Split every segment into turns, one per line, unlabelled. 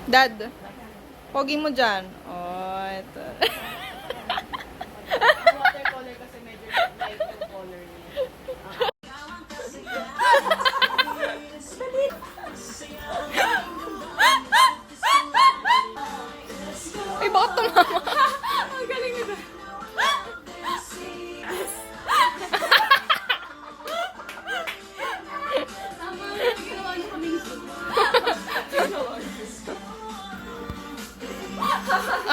Dad, pogi mo dyan. Oh, ito.
Watercolor kasi medyo light yung color niya.
Ay, bakit tumama?
Ang galing ito. Tama, ginawa niyo kaming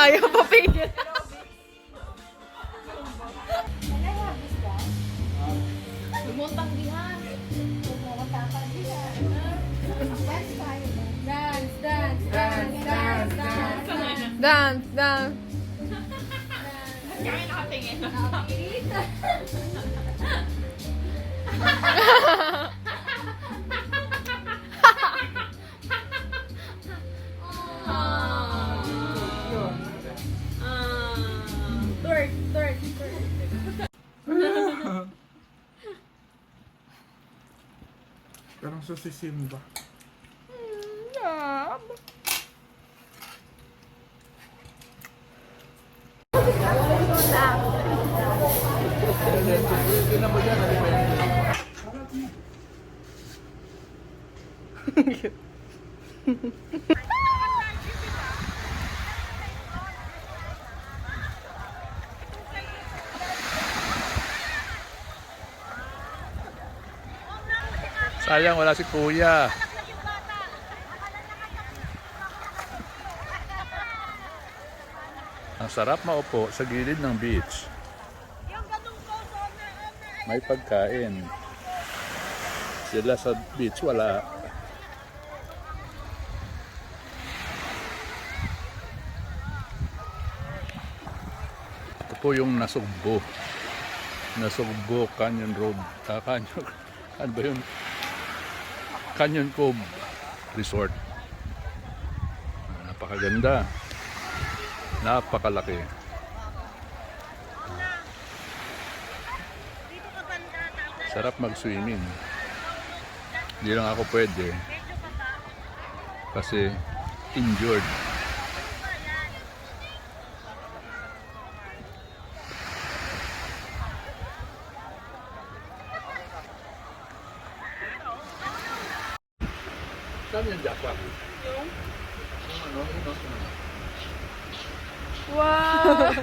Ayaw pa pigil.
Lumuntang dihan. Dance, dance, dance, dance, dance.
Dance, dance.
Kaya nakatingin. Twerk, twerk, twerk.
Parang sa sisimba.
Sayang wala si Kuya. Ang sarap maupo sa gilid ng beach. May pagkain. Sila sa beach wala. Ito po yung Nasugbo. Nasugbo Canyon Road. Canyon. Ano ba yun? Canyon Cove Resort. Napakaganda. Napakalaki. Sarap mag-swimming. Hindi lang ako pwede. Kasi injured. Saan yung jackpot? Yung ano?
Wow!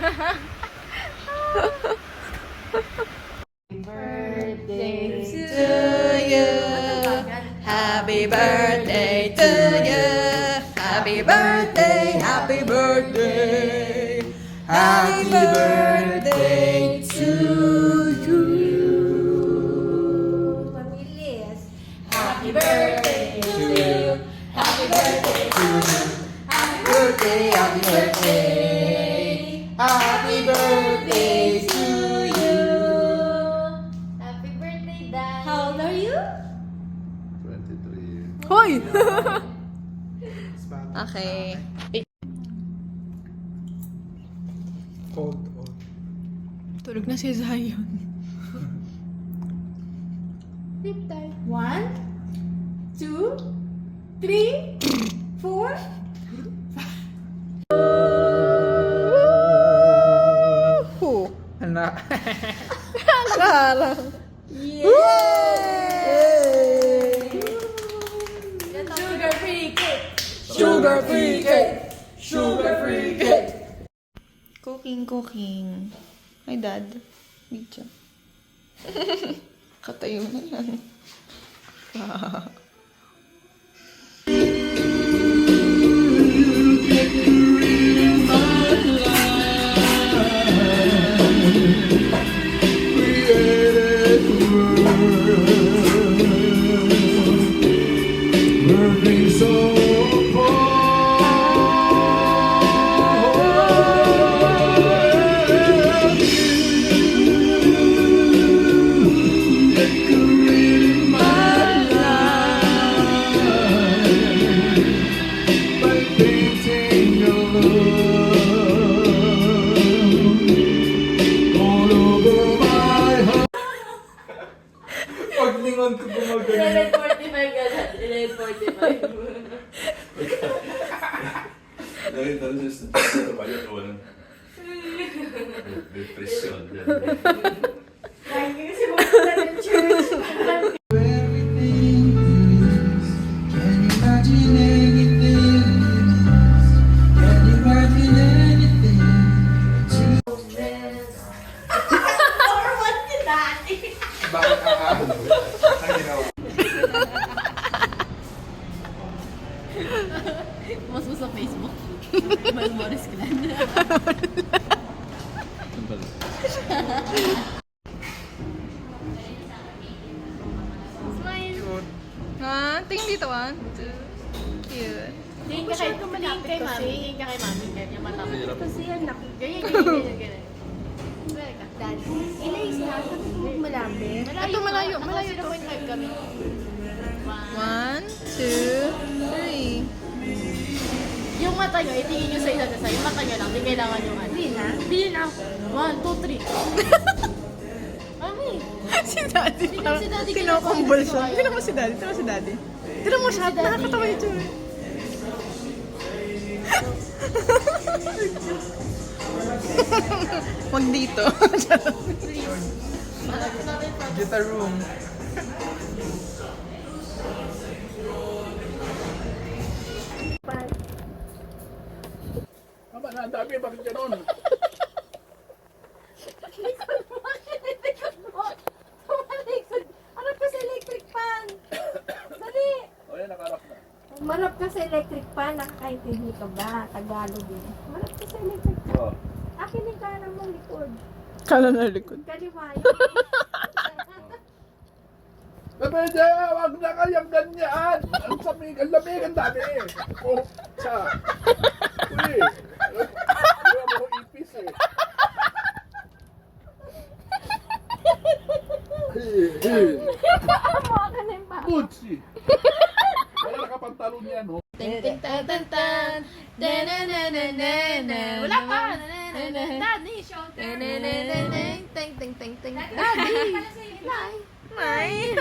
Birthday
To you. Happy birthday to you. Happy birthday, happy birthday. Happy birthday to you. Happy birthday to you. Happy birthday to you. Happy birthday, happy birthday. Happy birthday to you.
Happy birthday, Dad. How old are you?
23.
Hoy! Okay.
Cold on.
Tulog na si Zion.
Tip time. 1, 2, 3, 4.
Who?
Anak.
Alam.
Sugar free cake.
Sugar free cake. Sugar free cake. Cooking, cooking. Hi, Dad. Video. Katayo na yan.
Working so
My life.
Dahil sa bayan ko walang depression.
Lagi kasi magpunta ng church.
Everything is. Can you imagine anything? Can you imagine anything?
Or what si Daddy?
Bakit ang ginawa?
Mas mo sa Facebook. Malmoris ka lang.
Smile.
Tingin dito, 1, 2. Cute.
Tingin ka kay mami. Tingin ka kay mami. Ganyan mata mo.
Kasi anak,
Ganyan, ganyan. Swear ka. Daddy.
ilays na, sabi mo malapit.
Ito, malayo, malayo to.
0.5 kami.
1, 2, 3.
Yung mata nyo, itingin nyo sa isa't isa. Yung mata nyo lang, di kailangan yung ano.
Hindi na.
Hindi na. 1, 2, 3. Mami.
Si Daddy parang
Si Daddy
kinokonvulsion.
kinakabahan.
Tignan mo si Daddy, tignan mo si Daddy. Tignan mo siya,
Si Daddy.
nakakatawa yung tsura. Wag dito.
Guitar room.
Tama na, ang dami. Bakit ganun?
Harap ka sa electric fan. Dali.
O yan, nakarap na.
Marap ka sa electric fan. Nakakaintindi ka ba? Tagalog eh. Marap ka sa electric fan.
Oh.
Akin yung kanan mo likod.
Kala na likod.
Kaliwa yun.
Pwede, wag na kayang ganyan. Ang lamig, ang dami. Oh, sa. Uy. Wala mo akong ipis eh.
Amo ka na yung pa.
Putsi. Wala nakapantalon yan, oh.
Ting ting tan tan tan. Da-na-na-na-na-na. Wala pa. Daddy, show them.
Ting, ting, ting, ting.
Daddy.
Ay.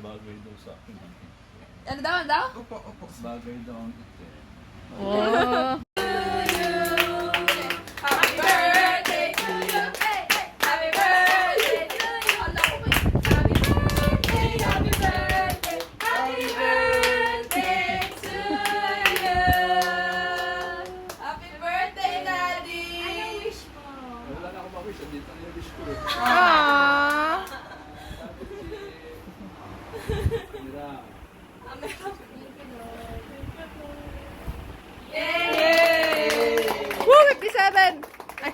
Bagay daw sa akin.
Ano daw, ano daw?
Opo, opo.
Bagay daw ang ite.
Oh.
Happy birthday to you. Happy birthday to you. Happy birthday, happy birthday. Happy birthday to you. Happy birthday, Daddy. Anong wish mo?
Wala na akong makisa. Dito na yung wish ko eh.
Aww.
Mira.
Yay! Woo! 57! Ay.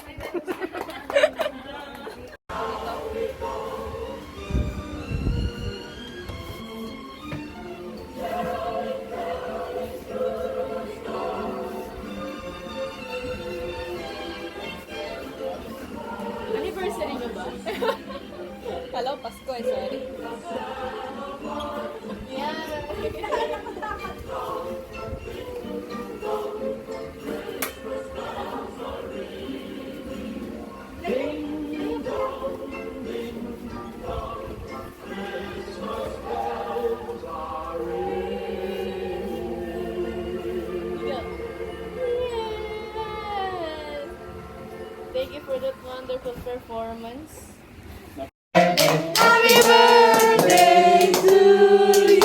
Anniversary nyo ba?
Kala ko Pasko eh, sorry.
Thank you for that wonderful performance.
Happy birthday to you!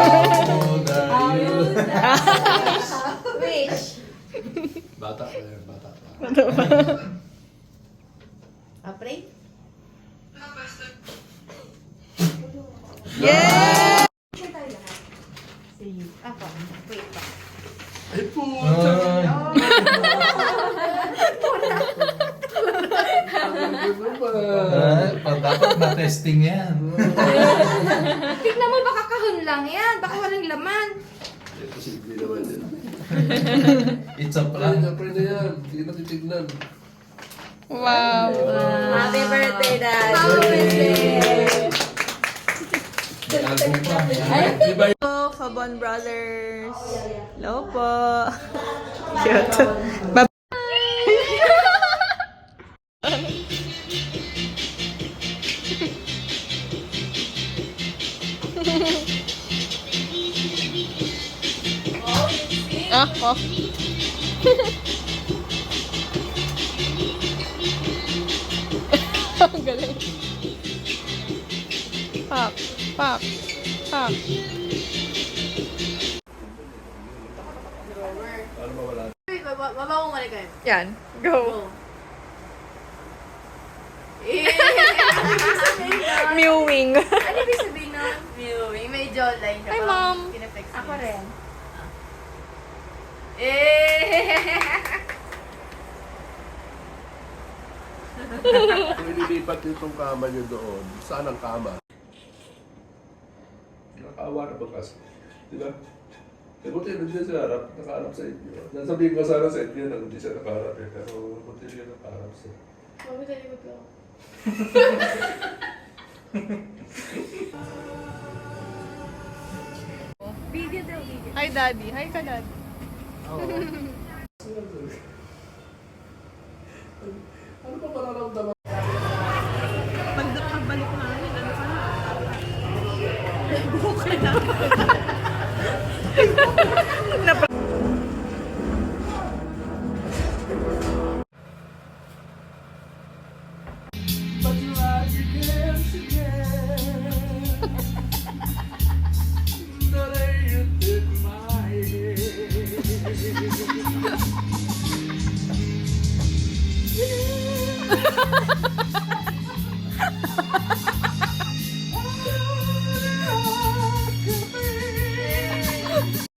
How old are you?
Wish.
Bata pa yun, bata pa.
Apre?
Yeah!
Siya tayo lahat. Si ako. Wait pa.
Ay, puta.
Dapat na-testing yan.
Tignan mo, baka kahon lang yan. Baka walang laman.
Posible naman yan.
It's a prank.
Pwede yan. Hindi na titignan.
Wow!
Happy birthday, Dad.
Happy birthday. May album pa. Di ba
Hello, Kabon Brothers! Hello po! Cute! Bye!
Ah, oh. Ang galing. Pop, pop, pop.
Ano mawala?
Baba ko mali kayo.
Yan. Go. Mewing.
Ano ibig sabihin nun? Viewing. May jawline ka.
Hi,
parang
Mom.
kineflex
Ako
mo.
rin.
Kung ililipat itong kama niyo doon, saan ang kama? Nakakaawa na ba kasi? Di ba? Eh, buti nandiyan sa harap, nakaharap sa inyo. Nasabihin ko sana sa inyo na hindi siya nakaharap eh, pero buti siya nakaharap sa
Mami, talikod ko.
Video daw, video.
Hi, Daddy. Hi ka, Daddy.
Ano ba mararamdaman?
Pagbalik namin, ano ka na?
But you are again, the day you took my hand.